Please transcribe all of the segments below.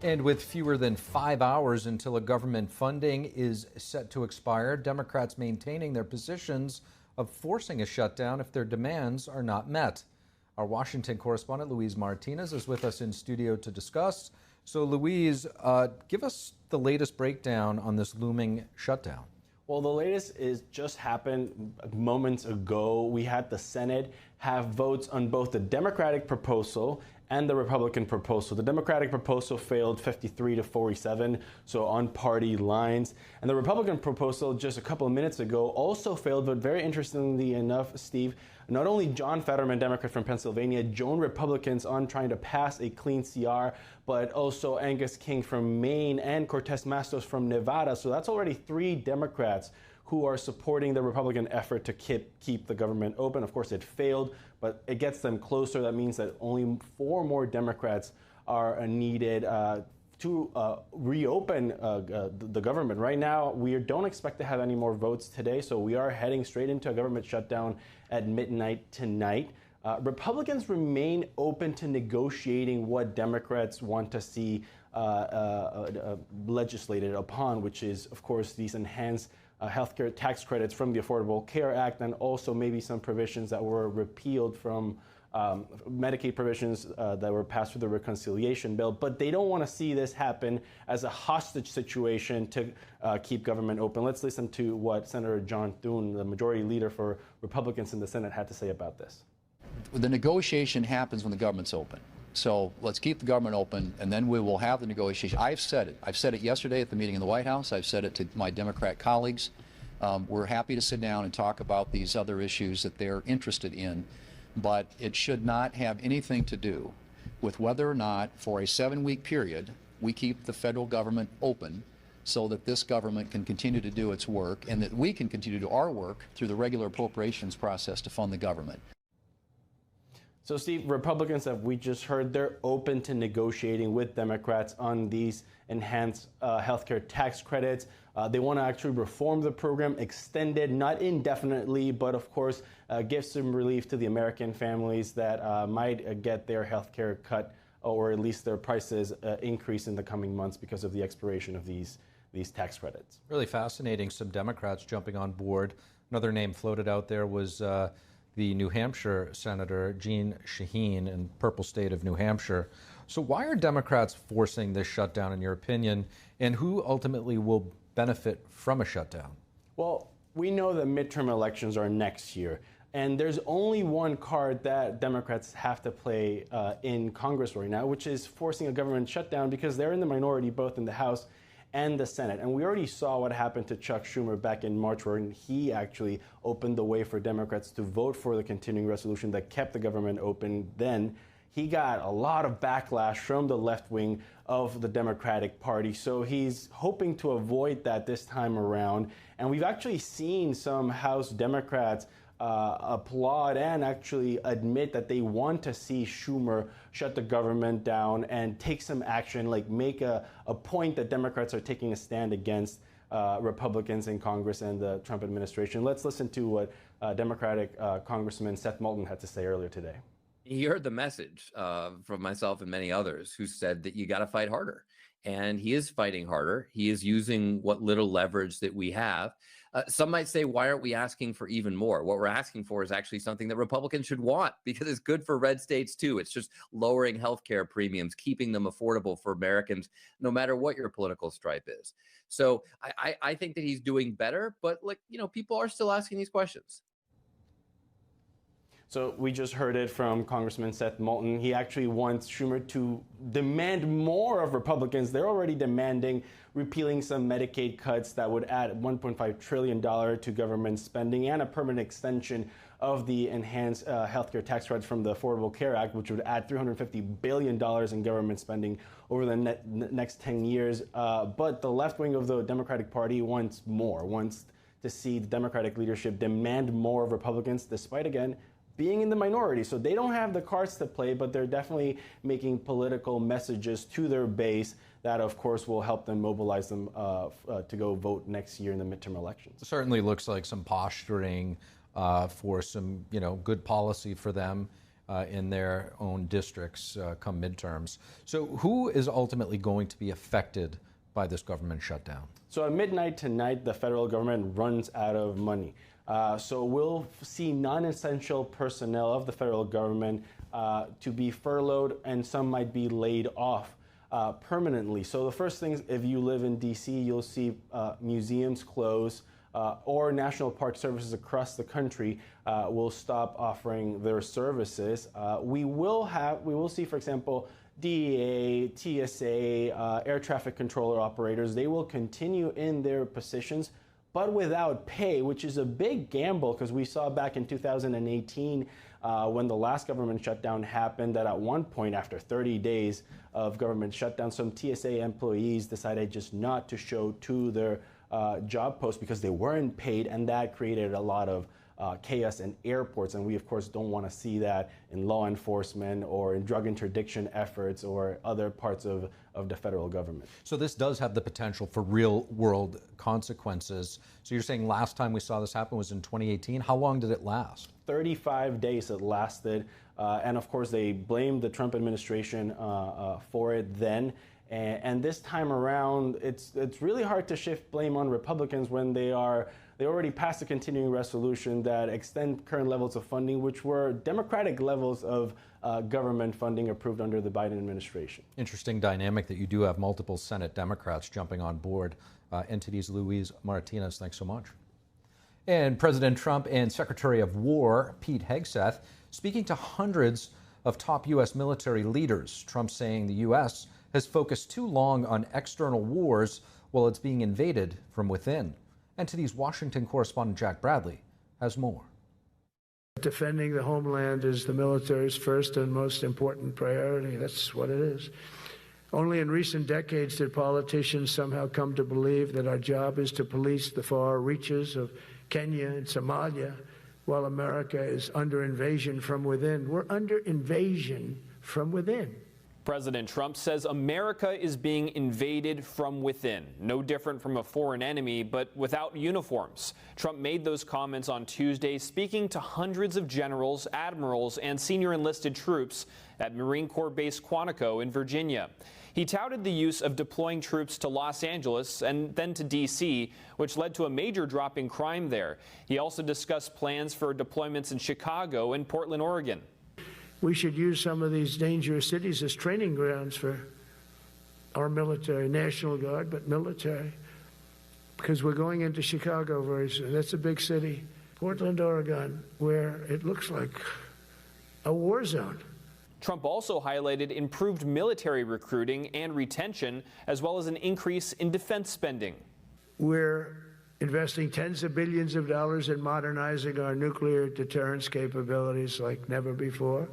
And with fewer than 5 hours until a government funding is set to expire, Democrats maintaining their positions of forcing a shutdown if their demands are not met. Our Washington correspondent, Louise Martinez, is with us in studio to discuss. So, Louise, give us the latest breakdown on this looming shutdown. Well, the latest is just happened moments ago. We had the Senate have votes on both the Democratic proposal and the Republican proposal. The Democratic proposal failed 53 to 47, so on party lines. And the Republican proposal just a couple of minutes ago also failed, but very interestingly enough, Steve, not only John Fetterman, Democrat from Pennsylvania, joined Republicans on trying to pass a clean CR, but also Angus King from Maine and Cortez Masto from Nevada. So that's already 3 Democrats who are supporting the Republican effort to keep the government open. Of course, it failed, but it gets them closer. That means that only 4 more Democrats are needed to reopen the government. Right now, we don't expect to have any more votes today, so we are heading straight into a government shutdown at midnight tonight. Republicans remain open to negotiating what Democrats want to see legislated upon, which is, of course, these enhanced healthcare tax credits from the Affordable Care Act, and also maybe some provisions that were repealed from Medicaid provisions that were passed through the reconciliation bill. But they don't want to see this happen as a hostage situation to keep government open. Let's listen to what Senator John Thune, the majority leader for Republicans in the Senate, had to say about this. The negotiation happens when the government's open. So let's keep the government open, and then we will have the negotiation. I've said it. I've said it yesterday at the meeting in the White House. I've said it to my Democrat colleagues. We're happy to sit down and talk about these other issues that they're interested in, but it should not have anything to do with whether or not, for a 7-week period, we keep the federal government open so that this government can continue to do its work and that we can continue to do our work through the regular appropriations process to fund the government. So, Steve, Republicans, as we just heard, they're open to negotiating with Democrats on these enhanced healthcare tax credits. They want to actually reform the program, extend it, not indefinitely, but of course, give some relief to the American families that might get their healthcare cut, or at least their prices increase in the coming months because of the expiration of these tax credits. Really fascinating. Some Democrats jumping on board. Another name floated out there was the New Hampshire Senator Jeanne Shaheen in purple state of New Hampshire. So why are Democrats forcing this shutdown, in your opinion, and who ultimately will benefit from a shutdown? Well, we know that midterm elections are next year, and there's only one card that Democrats have to play in Congress right now, which is forcing a government shutdown, because they're in the minority both in the House and the Senate. And we already saw what happened to Chuck Schumer back in March, where he actually opened the way for Democrats to vote for the continuing resolution that kept the government open then. He got a lot of backlash from the left wing of the Democratic Party, so he's hoping to avoid that this time around. And we've actually seen some House Democrats applaud and actually admit that they want to see Schumer shut the government down and take some action, like make a point that Democrats are taking a stand against Republicans in Congress and the Trump administration. Let's listen to what Democratic Congressman Seth Moulton had to say earlier today. You heard the message from myself and many others who said that you got to fight harder. And he is fighting harder. He is using what little leverage that we have. Some might say, why aren't we asking for even more? What we're asking for is actually something that Republicans should want, because it's good for red states too. It's just lowering healthcare premiums, keeping them affordable for Americans, no matter what your political stripe is. So I think that he's doing better, but people are still asking these questions. So we just heard it from Congressman Seth Moulton. He actually wants Schumer to demand more of Republicans. They're already demanding repealing some Medicaid cuts that would add $1.5 trillion to government spending, and a permanent extension of the enhanced healthcare tax credits from the Affordable Care Act, which would add $350 billion in government spending over the next 10 years. But the left wing of the Democratic Party wants more, wants to see the Democratic leadership demand more of Republicans, despite, again, being in the minority. So they don't have the cards to play, but they're definitely making political messages to their base that, of course, will help them mobilize them to go vote next year in the midterm elections. It certainly looks like some posturing for some, good policy for them. in their own districts come midterms. So who is ultimately going to be affected by this government shutdown? So at midnight tonight, the federal government runs out of money. So we'll see non-essential personnel of the federal government to be furloughed, and some might be laid off permanently. So the first thing is, if you live in D.C., you'll see museums close, or national park services across the country will stop offering their services. We will see, for example, DEA, TSA, air traffic controller operators. They will continue in their positions, but without pay, which is a big gamble, because we saw back in 2018 when the last government shutdown happened that at one point, after 30 days of government shutdown, some TSA employees decided just not to show to their job posts because they weren't paid, and that created a lot of chaos in airports. And we, of course, don't want to see that in law enforcement or in drug interdiction efforts or other parts of the federal government. So this does have the potential for real world consequences. So you're saying last time we saw this happen was in 2018. How long did it last? 35 days it lasted. And of course, they blamed the Trump administration for it then. And this time around, it's really hard to shift blame on Republicans when they already passed a continuing resolution that extend current levels of funding, which were Democratic levels of government funding approved under the Biden administration. Interesting dynamic that you do have multiple Senate Democrats jumping on board. NTD's Luis Martinez, thanks so much. And President Trump and Secretary of War Pete Hegseth speaking to hundreds of top U.S. military leaders. Trump saying the U.S. has focused too long on external wars while it's being invaded from within. NTD's Washington correspondent Jack Bradley has more. Defending the homeland is the military's first and most important priority. That's what it is. Only in recent decades did politicians somehow come to believe that our job is to police the far reaches of Kenya and Somalia, while America is under invasion from within. We're under invasion from within. President Trump says America is being invaded from within, no different from a foreign enemy, but without uniforms. Trump made those comments on Tuesday, speaking to hundreds of generals, admirals, and senior enlisted troops at Marine Corps Base Quantico in Virginia. He touted the use of deploying troops to Los Angeles and then to D.C., which led to a major drop in crime there. He also discussed plans for deployments in Chicago and Portland, Oregon. We should use some of these dangerous cities as training grounds for our military, National Guard, but military, because we're going into Chicago very soon. That's a big city. Portland, Oregon, where it looks like a war zone. Trump also highlighted improved military recruiting and retention, as well as an increase in defense spending. We're investing tens of billions of dollars in modernizing our nuclear deterrence capabilities like never before.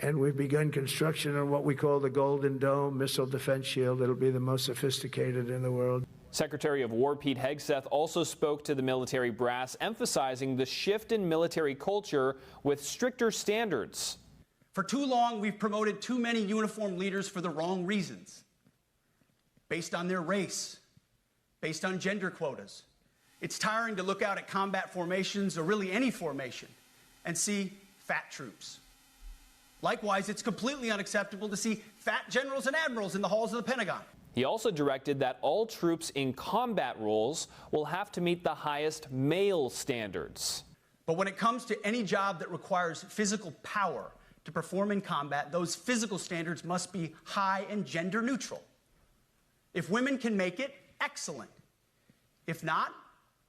And we've begun construction on what we call the Golden Dome missile defense shield. It'll be the most sophisticated in the world. Secretary of War Pete Hegseth also spoke to the military brass, emphasizing the shift in military culture with stricter standards. For too long, we've promoted too many uniformed leaders for the wrong reasons, based on their race, based on gender quotas. It's tiring to look out at combat formations, or really any formation, and see fat troops. Likewise, it's completely unacceptable to see fat generals and admirals in the halls of the Pentagon. He also directed that all troops in combat roles will have to meet the highest male standards. But when it comes to any job that requires physical power to perform in combat, those physical standards must be high and gender neutral. If women can make it, excellent. If not,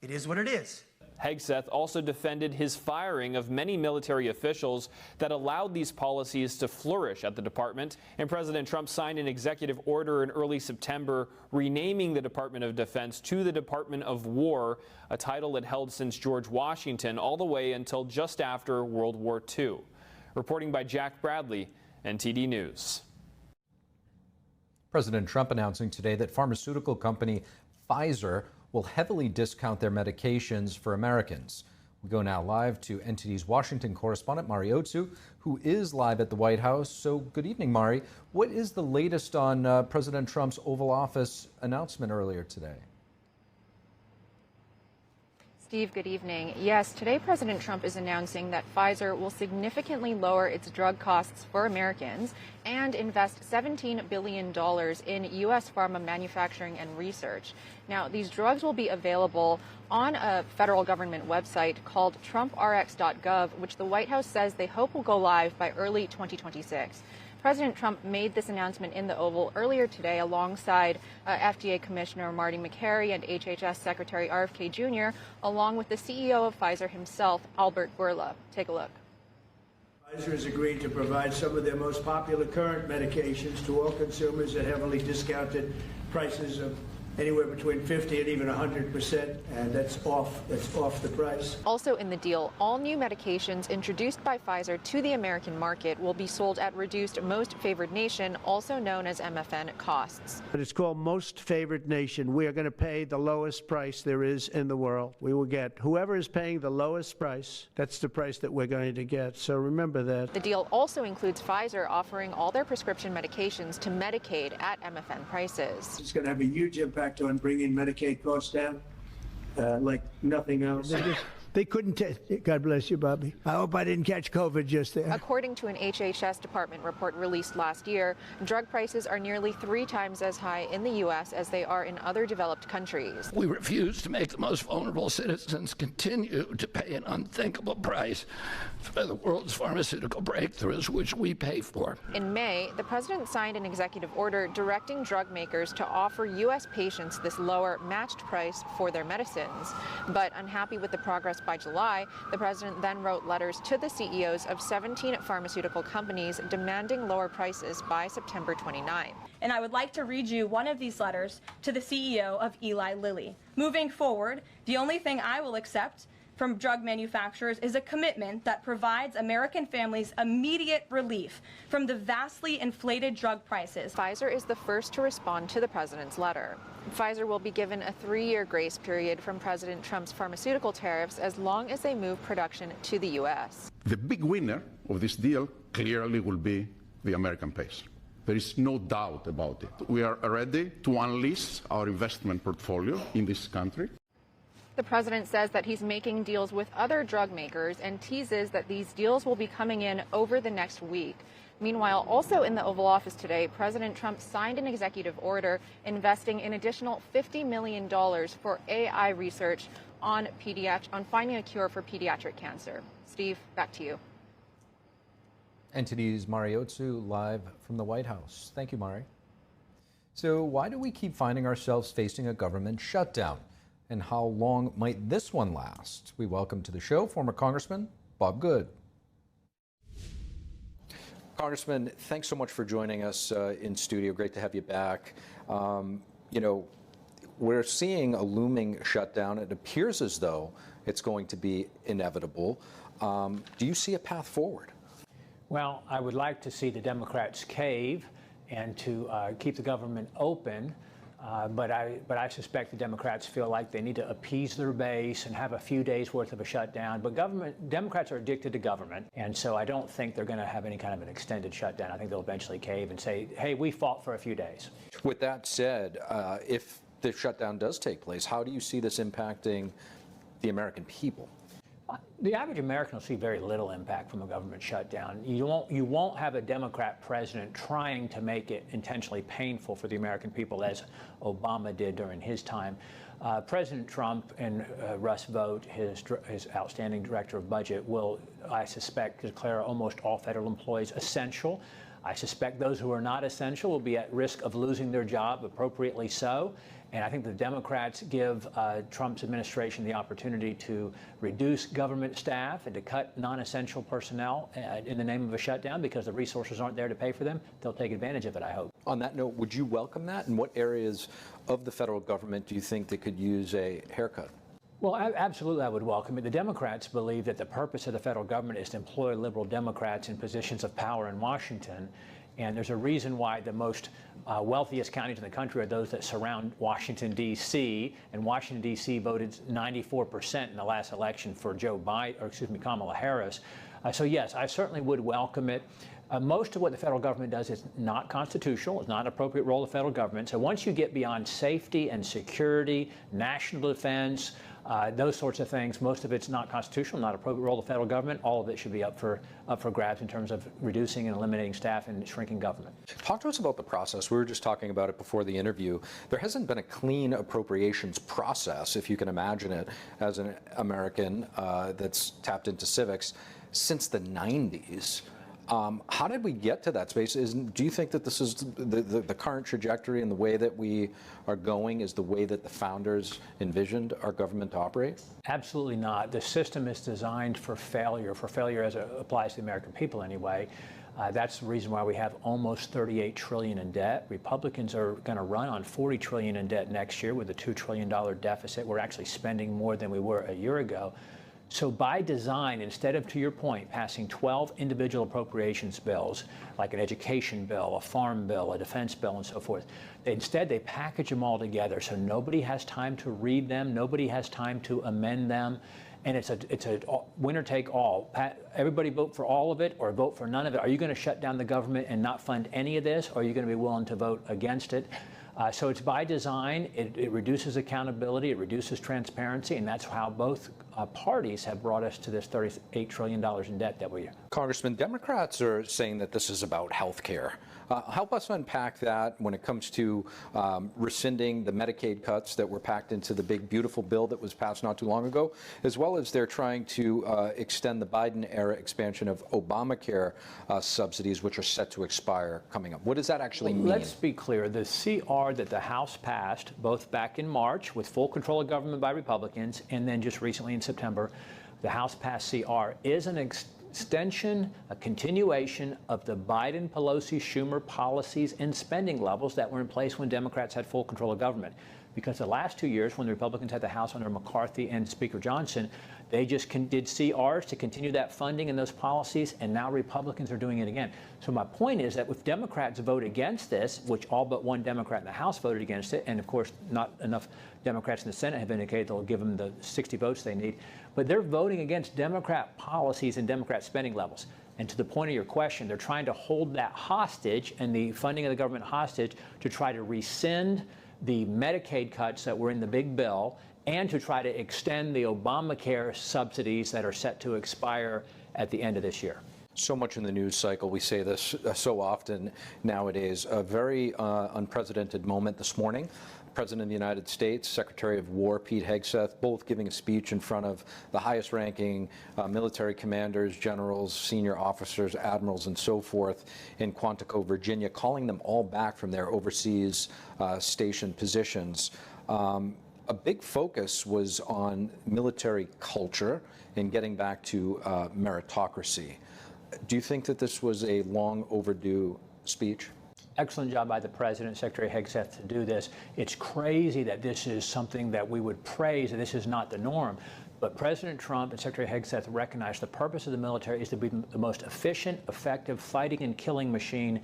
it is what it is. Hegseth also defended his firing of many military officials that allowed these policies to flourish at the department. And President Trump signed an executive order in early September renaming the Department of Defense to the Department of War, a title it held since George Washington all the way until just after World War II. Reporting by Jack Bradley, NTD News. President Trump announcing today that pharmaceutical company Pfizer will heavily discount their medications for Americans. We go now live to NTD's Washington correspondent, Mari Otsu, who is live at the White House. So good evening, Mari. What is the latest on President Trump's Oval Office announcement earlier today? Steve, good evening. Yes, today President Trump is announcing that Pfizer will significantly lower its drug costs for Americans and invest $17 billion in U.S. pharma manufacturing and research. Now, these drugs will be available on a federal government website called TrumpRx.gov, which the White House says they hope will go live by early 2026. President Trump made this announcement in the Oval earlier today alongside FDA Commissioner Marty McCary and HHS Secretary RFK Jr., along with the CEO of Pfizer himself, Albert Bourla. Take a look. Pfizer has agreed to provide some of their most popular current medications to all consumers at heavily discounted prices of anywhere between 50 and even 100%, and that's off the price. Also in the deal, all new medications introduced by Pfizer to the American market will be sold at reduced most favored nation, also known as MFN costs. But it's called most favored nation. We are going to pay the lowest price there is in the world. We will get whoever is paying the lowest price, that's the price that we're going to get. So remember that. The deal also includes Pfizer offering all their prescription medications to Medicaid at MFN prices. It's going to have a huge impact on bringing Medicaid costs down, like nothing else. They couldn't test. God bless you, Bobby. I hope I didn't catch COVID just there. According to an HHS department report released last year, drug prices are nearly 3 times as high in the U.S. as they are in other developed countries. We refuse to make the most vulnerable citizens continue to pay an unthinkable price for the world's pharmaceutical breakthroughs, which we pay for. In May, the president signed an executive order directing drug makers to offer U.S. patients this lower matched price for their medicines. But unhappy with the progress by July, the president then wrote letters to the CEOs of 17 pharmaceutical companies demanding lower prices by September 29. And I would like to read you one of these letters to the CEO of Eli Lilly. Moving forward, the only thing I will accept from drug manufacturers is a commitment that provides American families immediate relief from the vastly inflated drug prices. Pfizer is the first to respond to the president's letter. Pfizer will be given a 3-year grace period from President Trump's pharmaceutical tariffs as long as they move production to the U.S. The big winner of this deal clearly will be the American patient. There is no doubt about it. We are ready to unleash our investment portfolio in this country. The president says that he's making deals with other drug makers and teases that these deals will be coming in over the next week. Meanwhile, also in the Oval Office today, President Trump signed an executive order investing an additional $50 million for AI research on finding a cure for pediatric cancer. Steve, back to you. NTD's Mariotsu live from the White House. Thank you, Mari. So why do we keep finding ourselves facing a government shutdown? And how long might this one last? We welcome to the show former Congressman Bob Good. Congressman, thanks so much for joining us in studio. Great to have you back. We're seeing a looming shutdown. It appears as though it's going to be inevitable. Do you see a path forward? Well, I would like to see the Democrats cave and to keep the government open. But I suspect the Democrats feel like they need to appease their base and have a few days worth of a shutdown. But Democrats are addicted to government, and so I don't think they're going to have any kind of an extended shutdown. I think they'll eventually cave and say, hey, we fought for a few days. With that said, if the shutdown does take place, how do you see this impacting the American people? The average American will see very little impact from a government shutdown. You won't have a Democrat president trying to make it intentionally painful for the American people, as Obama did during his time. President Trump and Russ Vought, his outstanding director of budget, will, I suspect, declare almost all federal employees essential. I suspect those who are not essential will be at risk of losing their job, appropriately so. And I think the Democrats give Trump's administration the opportunity to reduce government staff and to cut non-essential personnel in the name of a shutdown because the resources aren't there to pay for them. They'll take advantage of it, I hope. On that note, would you welcome that? And what areas of the federal government do you think they could use a haircut? Well, absolutely, I would welcome it. The Democrats believe that the purpose of the federal government is to employ liberal Democrats in positions of power in Washington. And there's a reason why the most wealthiest counties in the country are those that surround Washington, D.C. And Washington, D.C. voted 94% in the last election for Kamala Harris. So, yes, I certainly would welcome it. Most of what the federal government does is not constitutional. It's not an appropriate role of the federal government. So once you get beyond safety and security, national defense, Those sorts of things, most of it's not constitutional, not appropriate role of the federal government. All of it should be up for grabs in terms of reducing and eliminating staff and shrinking government. Talk to us about the process. We were just talking about it before the interview. There hasn't been a clean appropriations process, if you can imagine it, as an American that's tapped into civics, since the 90s. How did we get to that space? Do you think that this is the current trajectory and the way that we are going is the way that the founders envisioned our government to operate? Absolutely not. The system is designed for failure as it applies to the American people anyway. That's the reason why we have almost $38 trillion in debt. Republicans are going to run on $40 trillion in debt next year with a $2 trillion deficit. We're actually spending more than we were a year ago. So by design, instead of, to your point, passing 12 individual appropriations bills, like an education bill, a farm bill, a defense bill, and so forth, instead they package them all together so nobody has time to read them, nobody has time to amend them, and it's a winner take all. Everybody vote for all of it or vote for none of it. Are you going to shut down the government and not fund any of this, or are you going to be willing to vote against it? So it's by design. It reduces accountability, it reduces transparency, and that's how both parties have brought us to this $38 trillion in debt that we are. Congressman, Democrats are saying that this is about health care. Help us unpack that when it comes to rescinding the Medicaid cuts that were packed into the big, beautiful bill that was passed not too long ago, as well as they're trying to extend the Biden-era expansion of Obamacare subsidies, which are set to expire coming up. What does that actually mean? Let's be clear. The CR that the House passed, both back in March with full control of government by Republicans, and then just recently in September, the House passed CR, is an extension, a continuation of the Biden, Pelosi, Schumer policies and spending levels that were in place when Democrats had full control of government. Because the last 2 years, when the Republicans had the House under McCarthy and Speaker Johnson, they just did CRs to continue that funding and those policies, and now Republicans are doing it again. So my point is that if Democrats vote against this, which all but one Democrat in the House voted against it, and of course not enough Democrats in the Senate have indicated they'll give them the 60 votes they need, but they're voting against Democrat policies and Democrat spending levels. And to the point of your question, they're trying to hold that hostage and the funding of the government hostage to try to rescind the Medicaid cuts that were in the big bill and to try to extend the Obamacare subsidies that are set to expire at the end of this year. So much in the news cycle, we say this so often nowadays. A very unprecedented moment this morning. President of the United States, Secretary of War Pete Hegseth, both giving a speech in front of the highest-ranking military commanders, generals, senior officers, admirals, and so forth in Quantico, Virginia, calling them all back from their overseas station positions. A big focus was on military culture and getting back to meritocracy. Do you think that this was a long overdue speech? Excellent job by the President, Secretary Hegseth, to do this. It's crazy that this is something that we would praise, and this is not the norm. But President Trump and Secretary Hegseth recognize the purpose of the military is to be the most efficient, effective fighting and killing machine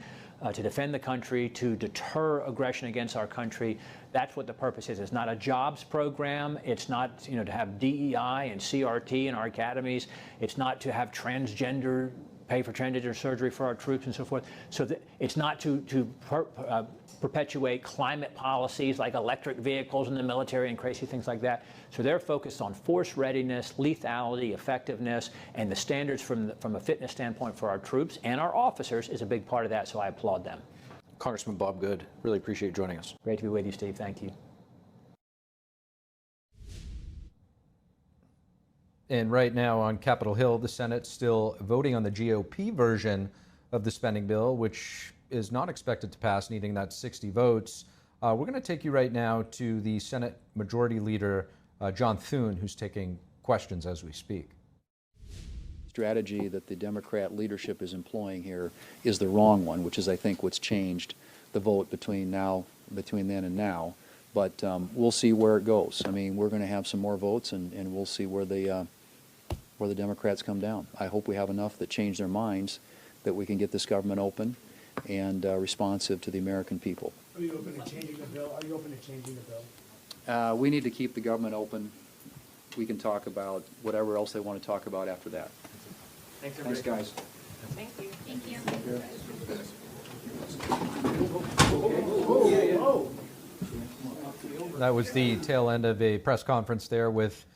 to defend the country, to deter aggression against our country. That's what the purpose is. It's not a jobs program. It's not, to have DEI and CRT in our academies. It's not to have pay for transgender surgery for our troops and so forth. So it's not to perpetuate climate policies like electric vehicles in the military and crazy things like that. So they're focused on force readiness, lethality, effectiveness, and the standards from a fitness standpoint for our troops and our officers is a big part of that, so I applaud them. Congressman Bob Good, really appreciate joining us. Great to be with you, Steve. Thank you. And right now on Capitol Hill, the Senate's still voting on the GOP version of the spending bill, which is not expected to pass, needing that 60 votes. We're going to take you right now to the Senate Majority Leader, John Thune, who's taking questions as we speak. Strategy that the Democrat leadership is employing here is the wrong one, which is, I think, what's changed the vote between then and now. But we'll see where it goes. I mean, we're going to have some more votes, and we'll see where the Democrats come down. I hope we have enough that change their minds that we can get this government open and responsive to the American people. Are you open to changing the bill? We need to keep the government open. We can talk about whatever else they want to talk about after that. Thanks, guys. Thank you. Thank you. Whoa. That was the tail end of a press conference there with